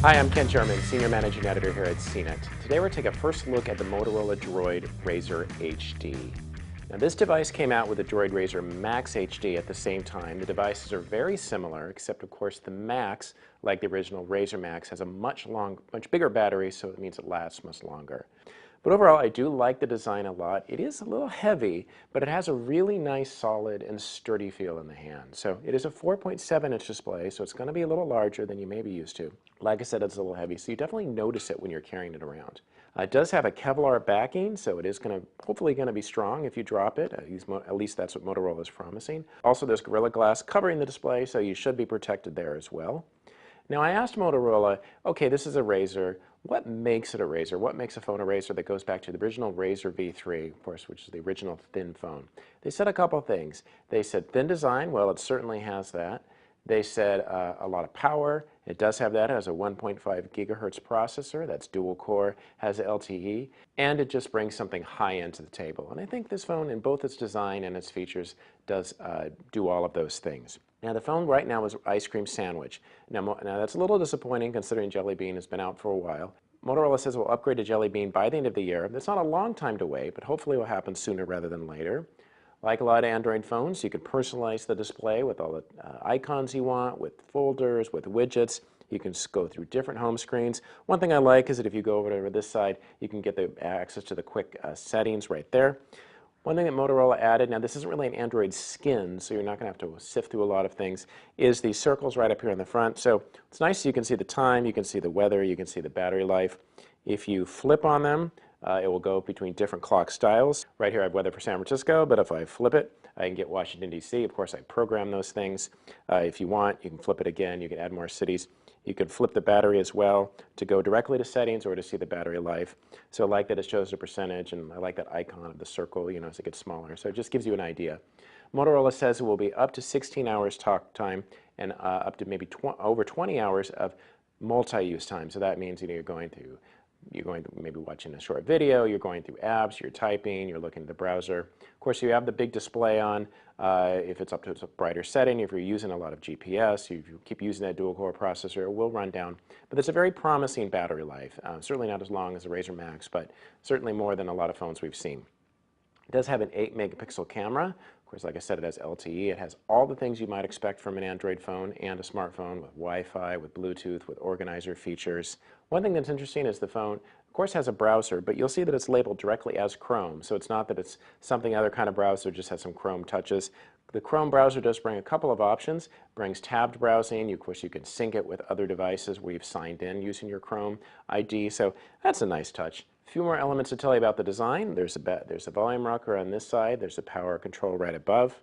Hi, I'm Ken Sherman, Senior Managing Editor here at CNET. Today we're taking a first look at the Motorola Droid Razr HD. Now this device came out with the Droid Razr Max HD at the same time. The devices are very similar, except of course the Max, like the original Razr Max, has a much bigger battery, so it means it lasts much longer. But overall, I do like the design a lot. It is a little heavy, but it has a really nice, solid, and sturdy feel in the hand. So it is a 4.7-inch display, so it's going to be a little larger than you may be used to. Like I said, it's a little heavy, so you definitely notice it when you're carrying it around. It does have a Kevlar backing, so it is hopefully going to be strong if you drop it. At least that's what Motorola is promising. Also, there's Gorilla Glass covering the display, so you should be protected there as well. Now I asked Motorola, okay, this is a Razr. What makes it a Razr? What makes a phone a Razr that goes back to the original Razr V3, of course, which is the original thin phone? They said a couple things. They said thin design, well, it certainly has that. They said a lot of power. It does have that. It has a 1.5 gigahertz processor. That's dual core, has LTE, and it just brings something high-end to the table. And I think this phone, in both its design and its features, does do all of those things. Now the phone right now is ice cream sandwich. Now that's a little disappointing considering Jelly Bean has been out for a while. Motorola says we'll upgrade to Jelly Bean by the end of the year. That's not a long time to wait, but hopefully it will happen sooner rather than later. Like a lot of Android phones, you can personalize the display with all the icons you want, with folders, with widgets. You can go through different home screens. One thing I like is that if you go over to this side, you can get the access to the quick settings right there. One thing that Motorola added, now this isn't really an Android skin, so you're not going to have to sift through a lot of things, is these circles right up here in the front. So it's nice, you can see the time, you can see the weather, you can see the battery life. If you flip on them, it will go between different clock styles. Right here I have weather for San Francisco, but if I flip it, I can get Washington, D.C. Of course, I program those things. If you want, you can flip it again. You can add more cities. You can flip the battery as well to go directly to settings or to see the battery life. So I like that it shows the percentage, and I like that icon of the circle, as it gets smaller. So it just gives you an idea. Motorola says it will be up to 16 hours talk time and up to maybe over 20 hours of multi-use time. So that means you're going to maybe watching a short video, you're going through apps, you're typing, you're looking at the browser. Of course, you have the big display on if it's up to a brighter setting. If you're using a lot of GPS, if you keep using that dual-core processor, it will run down. But it's a very promising battery life. Certainly not as long as the Razr Max, but certainly more than a lot of phones we've seen. It does have an 8-megapixel camera. Of course, like I said, it has LTE. It has all the things you might expect from an Android phone and a smartphone with Wi-Fi, with Bluetooth, with organizer features. One thing that's interesting is the phone, of course, has a browser, but you'll see that it's labeled directly as Chrome. So it's not that it's something other kind of browser, just has some Chrome touches. The Chrome browser does bring a couple of options. It brings tabbed browsing. Of course, you can sync it with other devices where you've signed in using your Chrome ID. So that's a nice touch. A few more elements to tell you about the design. There's a volume rocker on this side. There's a power control right above.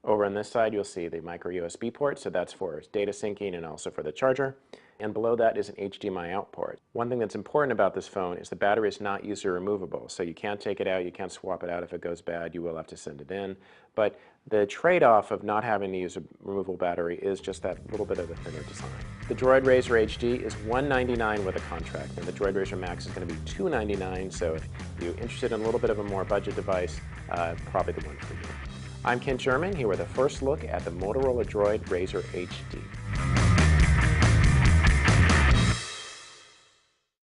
Over on this side, you'll see the micro USB port, so that's for data syncing and also for the charger. And below that is an HDMI out port. One thing that's important about this phone is the battery is not user removable, so you can't take it out, you can't swap it out if it goes bad, you will have to send it in. But the trade-off of not having to use a removable battery is just that little bit of a thinner design. The Droid Razr HD is $199 with a contract, and the Droid Razr Max is going to be $299, so if you're interested in a little bit of a more budget device, probably the one for you. I'm Ken Sherman, here with a first look at the Motorola Droid Razr HD.